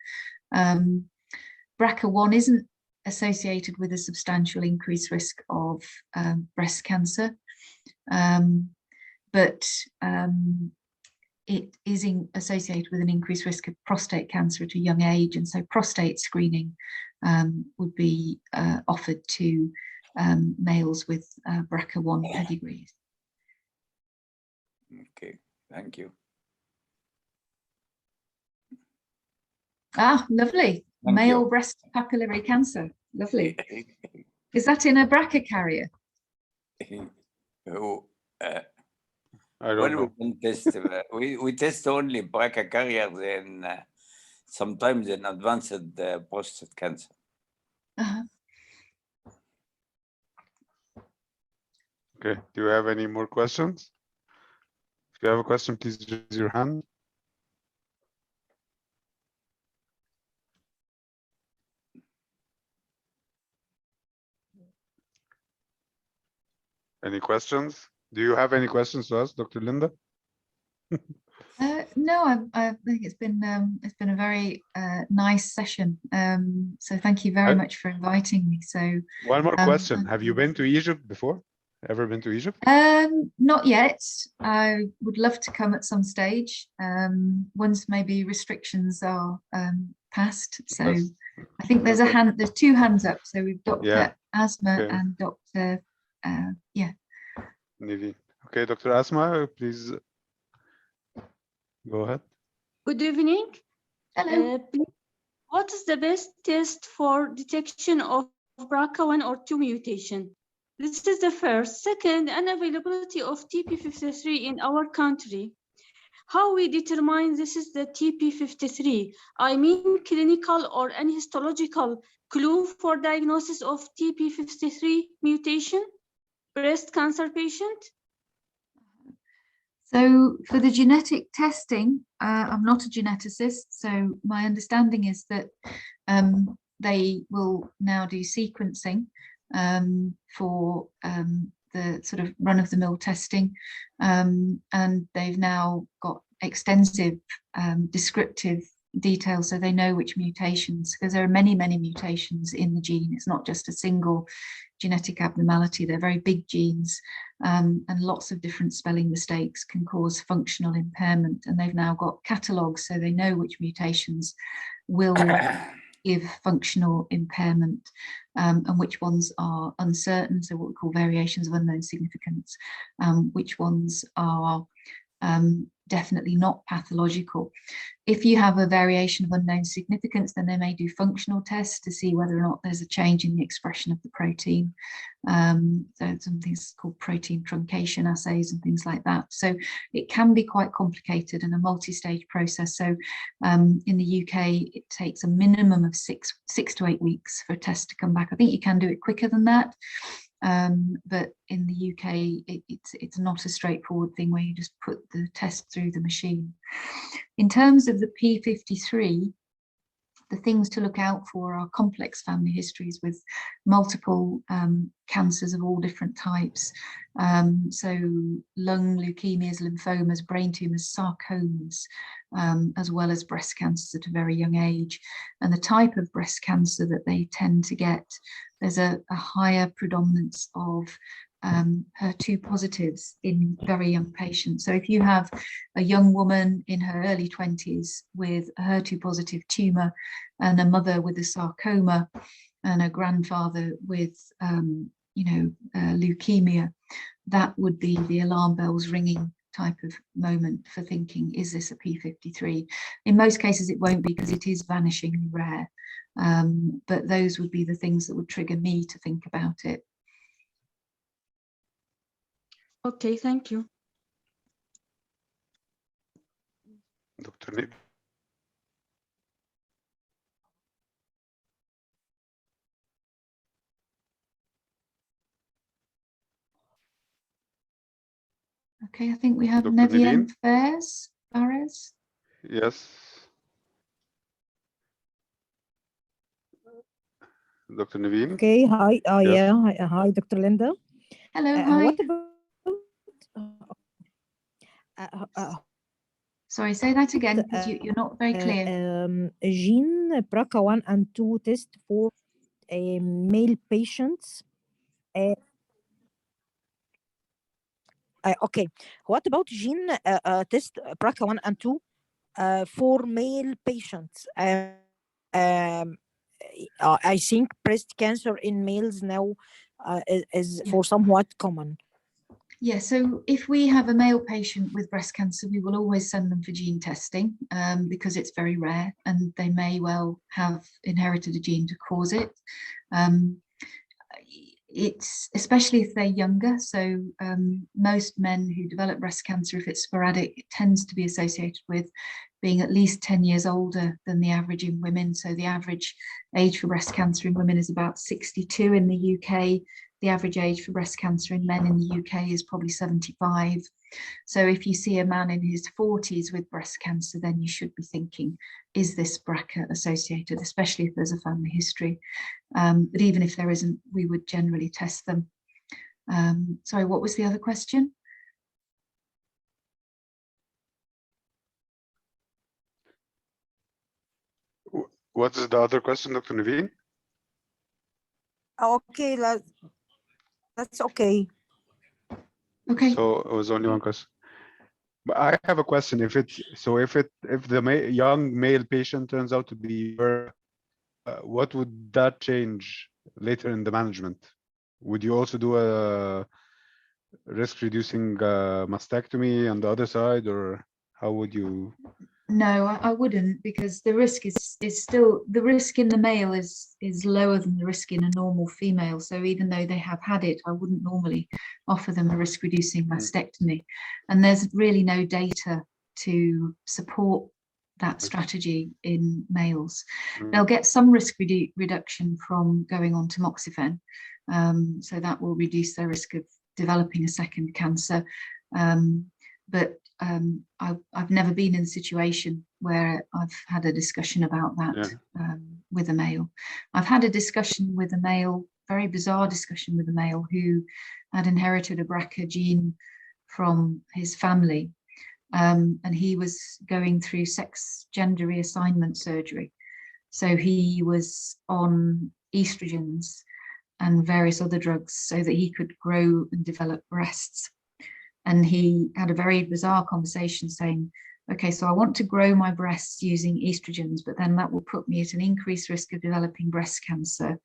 BRCA1 isn't associated with a substantial increased risk of breast cancer, but it is associated with an increased risk of prostate cancer at a young age, and so prostate screening would be offered to males with BRCA1 pedigrees. Okay, thank you. Ah, lovely. Thank Male you. breast papillary cancer. Lovely. Is that in a BRCA carrier? Who, I don't well, know. we can test. We test only BRCA carriers and sometimes in advanced prostate cancer. Uh-huh. Okay, do you have any more questions? If you have a question, please raise your hand. Any questions? Do you have any questions to us, Dr. Lynda? No, I think it's been a very nice session. So thank you very much for inviting me. So one more question: have you been to Egypt before? Ever been to Egypt? Not yet. I would love to come at some stage. Once maybe restrictions are passed. So Yes. I think there's there's two hands up. So we've Dr. Asma Okay. and Dr. Nivi. Okay, Dr. Asma, please go ahead. Good evening. Hello. What is the best test for detection of BRCA1 or 2 mutation? This is the first. Second, unavailability of TP53 in our country. How we determine this is the TP53? I mean, clinical or any histological clue for diagnosis of TP53 mutation, breast cancer patient? So for the genetic testing, I'm not a geneticist, so my understanding is that they will now do sequencing for the sort of run-of-the-mill testing, and they've now got extensive descriptive detail so they know which mutations, because there are many, many mutations in the gene. It's not just a single genetic abnormality. They're very big genes, and lots of different spelling mistakes can cause functional impairment. And they've now got catalogues so they know which mutations will give functional impairment, and which ones are uncertain, so what we call variations of unknown significance, which ones are definitely not pathological. If you have a variation of unknown significance, then they may do functional tests to see whether or not there's a change in the expression of the protein. So some things called protein truncation assays and things like that. So it can be quite complicated and a multi-stage process. So in the UK, it takes a minimum of six to 8 weeks for a test to come back. I think you can do it quicker than that. But in the UK, it's not a straightforward thing where you just put the test through the machine. In terms of the P53, the things to look out for are complex family histories with multiple cancers of all different types. So lung leukemias, lymphomas, brain tumors, sarcomas, as well as breast cancers at a very young age. And the type of breast cancer that they tend to get, there's a higher predominance of HER2 positives in very young patients. So if you have a young woman in her early 20s with a HER2 positive tumor and a mother with a sarcoma and a grandfather with leukemia, that would be the alarm bells ringing type of moment for thinking, is this a P53? In most cases it won't be, because it is vanishingly rare, but those would be the things that would trigger me to think about it. Okay, thank you. Dr. Nib. Okay, I think we have Dr. Nevian Niveen? Fares. Yes. Dr. Niveen? Okay, hi. Yes. Yeah, hi, Dr. Lynda. Hello, hi. What about Sorry, say that again, because you're not very clear. gene BRCA1 and 2 test for male patients? Okay, what about gene test BRCA1 and 2 for male patients? I think breast cancer in males now is for somewhat common. Yeah, so if we have a male patient with breast cancer, we will always send them for gene testing because it's very rare and they may well have inherited a gene to cause it. It's especially if they're younger. So most men who develop breast cancer, if it's sporadic, it tends to be associated with being at least 10 years older than the average in women. So the average age for breast cancer in women is about 62 in the UK. The average age for breast cancer in men in the UK is probably 75. So if you see a man in his 40s with breast cancer, then you should be thinking, is this BRCA associated, especially if there's a family history. But even if there isn't, we would generally test them. Sorry, what was the other question? What is the other question, Dr. Naveen? Okay, that's okay. Okay. So it was only one question. But I have a question. If the young male patient turns out to be, what would that change later in the management? Would you also do a risk-reducing mastectomy on the other side, or how would you? No, I wouldn't, because the risk is still, the risk in the male is lower than the risk in a normal female. So even though they have had it, I wouldn't normally offer them a risk-reducing mastectomy. And there's really no data to support that strategy in males. They'll get some risk reduction from going on tamoxifen. So that will reduce their risk of developing a second cancer. But I've never been in a situation where I've had a discussion about that with a male. I've had a discussion with a male, very bizarre discussion with a male who had inherited a BRCA gene from his family. and he was going through sex gender reassignment surgery. So he was on estrogens and various other drugs so that he could grow and develop breasts. And he had a very bizarre conversation saying, okay, so I want to grow my breasts using estrogens, but then that will put me at an increased risk of developing breast cancer.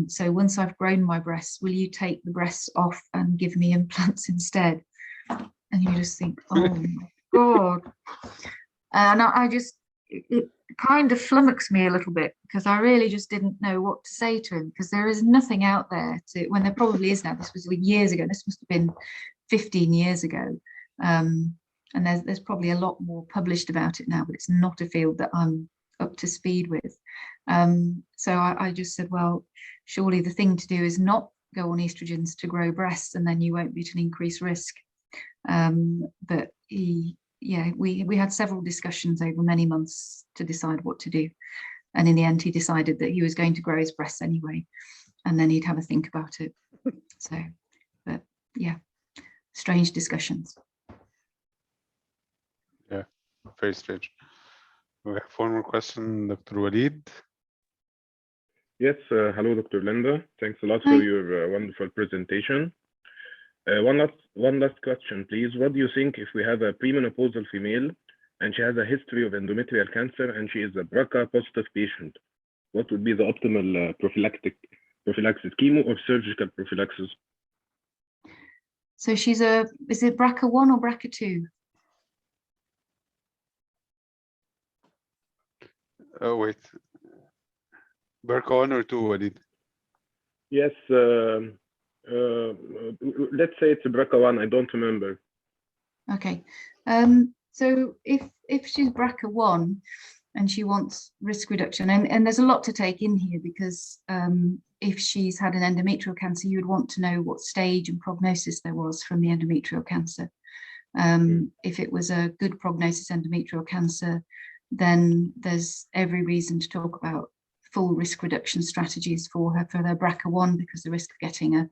So once I've grown my breasts, will you take the breasts off and give me implants instead? And you just think, oh my God. And I just, it kind of flummoxed me a little bit, because I really just didn't know what to say to him, because there is nothing out there to, when there probably is now. This was years ago. This must have been 15 years ago. And there's probably a lot more published about it now, but it's not a field that I'm up to speed with. So I just said, well, surely the thing to do is not go on estrogens to grow breasts, and then you won't be at an increased risk. But we had several discussions over many months to decide what to do. And in the end, he decided that he was going to grow his breasts anyway, and then he'd have a think about it. So, but yeah, strange discussions. Yeah, very strange. We have one more question, Dr. Walid. Yes, hello, Dr. Lynda. Thanks a lot for your wonderful presentation. One last question, please. What do you think if we have a premenopausal female and she has a history of endometrial cancer and she is a BRCA positive patient? What would be the optimal prophylaxis, chemo or surgical prophylaxis? So is it BRCA1 or BRCA2? Oh, wait. BRCA1 or 2, Walid? Yes, let's say it's a BRCA1, I don't remember. Okay. So if she's BRCA1 and she wants risk reduction, and there's a lot to take in here, because if she's had an endometrial cancer, you would want to know what stage and prognosis there was from the endometrial cancer. If it was a good prognosis endometrial cancer, then there's every reason to talk about full risk reduction strategies for her for their BRCA1, because the risk of getting a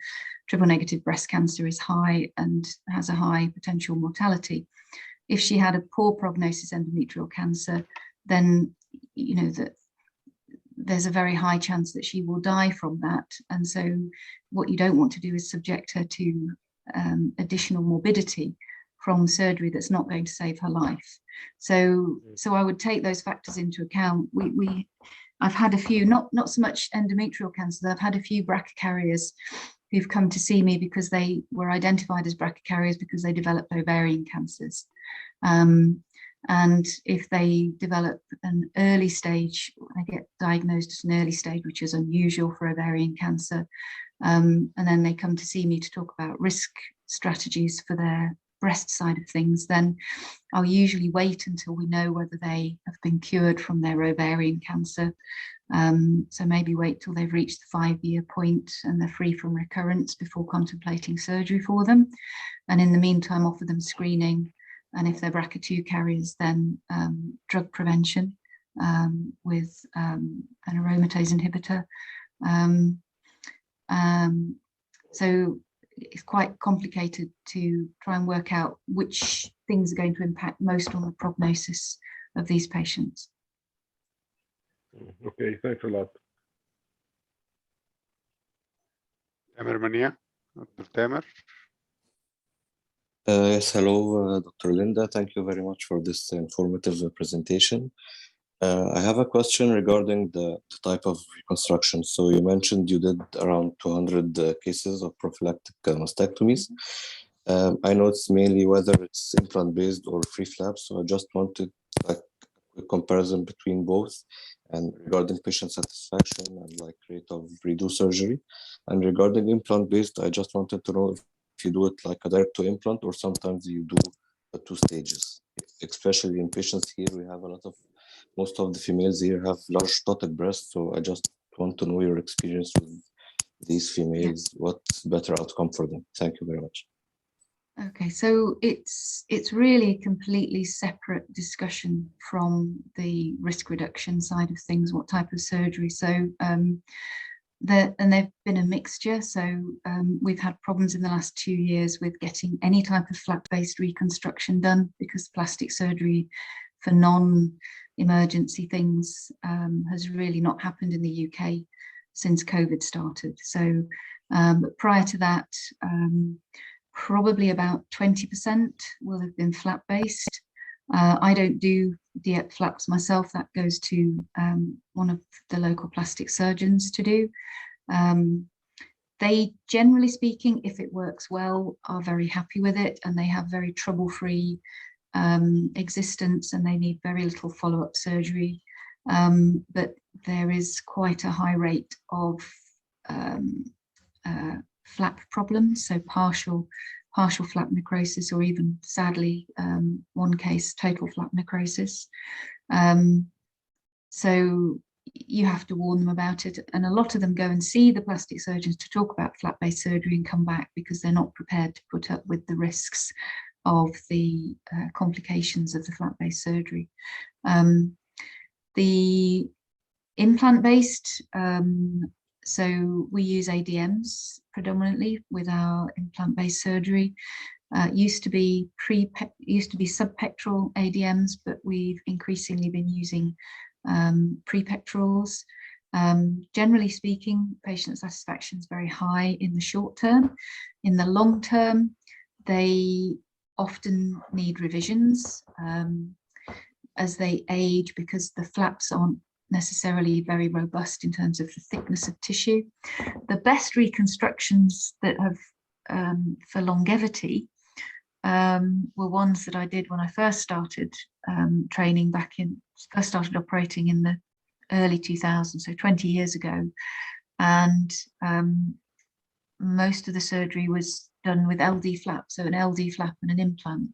triple negative breast cancer is high and has a high potential mortality. If she had a poor prognosis endometrial cancer, then you know that there's a very high chance that she will die from that. And so what you don't want to do is subject her to additional morbidity from surgery that's not going to save her life. So I would take those factors into account. I've had a few, not so much endometrial cancers, I've had a few BRCA carriers who've come to see me because they were identified as BRCA carriers because they developed ovarian cancers. And if they develop an early stage, they get diagnosed as an early stage, which is unusual for ovarian cancer. And then they come to see me to talk about risk strategies for their breast side of things, then I'll usually wait until we know whether they have been cured from their ovarian cancer. So maybe wait till they've reached the 5-year point and they're free from recurrence before contemplating surgery for them. And in the meantime, offer them screening. And if they're BRCA2 carriers, then drug prevention with an aromatase inhibitor. So it's quite complicated to try and work out which things are going to impact most on the prognosis of these patients. Okay, thanks a lot. Tamer Mania, Dr. Tamer. Yes, hello, Dr. Lynda. Thank you very much for this informative presentation. I have a question regarding the type of reconstruction. So you mentioned you did around 200 cases of prophylactic mastectomies. I know it's mainly whether it's implant-based or free flaps. So I just wanted like a comparison between both, and regarding patient satisfaction and like rate of redo surgery. And regarding implant-based, I just wanted to know if you do it like a direct to implant or sometimes you do the 2 stages. Especially in patients here, we have most of the females here have large ptotic breasts. So I just want to know your experience with these females. What's better outcome for them? Thank you very much. Okay, so it's really a completely separate discussion from the risk reduction side of things, what type of surgery. So and they've been a mixture. So we've had problems in the last 2 years with getting any type of flap-based reconstruction done, because plastic surgery for non-emergency things has really not happened in the UK since COVID started. So prior to that, probably about 20% will have been flap-based. I don't do DIEP flaps myself. That goes to one of the local plastic surgeons to do. They, generally speaking, if it works well, are very happy with it, and they have very trouble-free existence, and they need very little follow-up surgery. But there is quite a high rate of flap problems, so partial flap necrosis, or even, sadly, one case, total flap necrosis. So you have to warn them about it, and a lot of them go and see the plastic surgeons to talk about flap-based surgery and come back because they're not prepared to put up with the risks of the complications of the flap-based surgery. The implant-based, so we use ADMs predominantly with our implant-based surgery. Used to be subpectoral ADMs, but we've increasingly been using prepectorals. Generally speaking, patient satisfaction is very high in the short term. In the long term, they often need revisions as they age, because the flaps aren't necessarily very robust in terms of the thickness of tissue. The best reconstructions that have for longevity were ones that I did when I first started training first started operating in the early 2000s, so 20 years ago. And most of the surgery was done with LD flap, so an LD flap and an implant.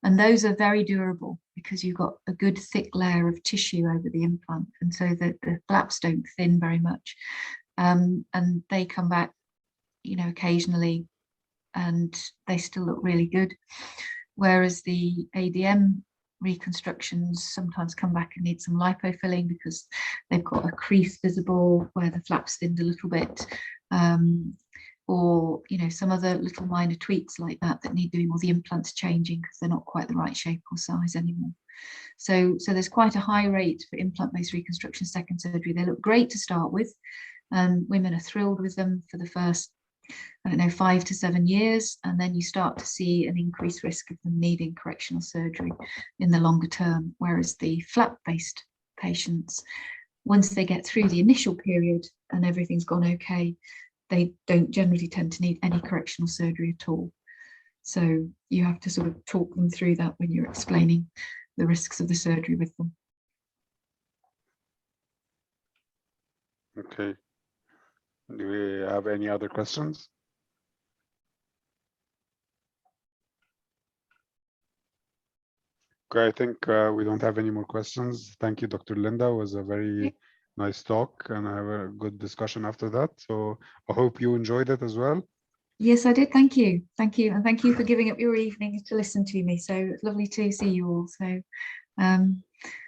And those are very durable because you've got a good thick layer of tissue over the implant, and so that the flaps don't thin very much. And they come back, occasionally, and they still look really good. Whereas the ADM reconstructions sometimes come back and need some lipofilling because they've got a crease visible where the flaps thinned a little bit, or some other little minor tweaks like that need doing, or the implants changing because they're not quite the right shape or size anymore. So there's quite a high rate for implant-based reconstruction second surgery. They look great to start with, and women are thrilled with them for the first, 5 to 7 years, and then you start to see an increased risk of them needing correctional surgery in the longer term. Whereas the flap-based patients, once they get through the initial period and everything's gone okay, they don't generally tend to need any correctional surgery at all. So you have to sort of talk them through that when you're explaining the risks of the surgery with them. Okay. Do we have any other questions? Okay, I think we don't have any more questions. Thank you, Dr. Lynda. It was a very nice talk, and I have a good discussion after that. So I hope you enjoyed it as well. Yes, I did. Thank you. Thank you. And thank you for giving up your evening to listen to me. So it's lovely to see you all. So,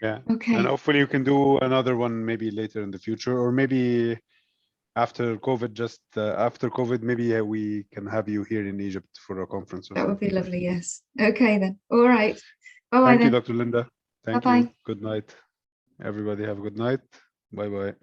yeah. Okay. And hopefully you can do another one maybe later in the future, or maybe after COVID, after COVID, maybe we can have you here in Egypt for a conference. That would be lovely. Yes. Okay then. All right. Bye-bye Thank then. you, Dr. Lynda. Thank Bye-bye. you. Good night. Everybody have a good night. Bye-bye.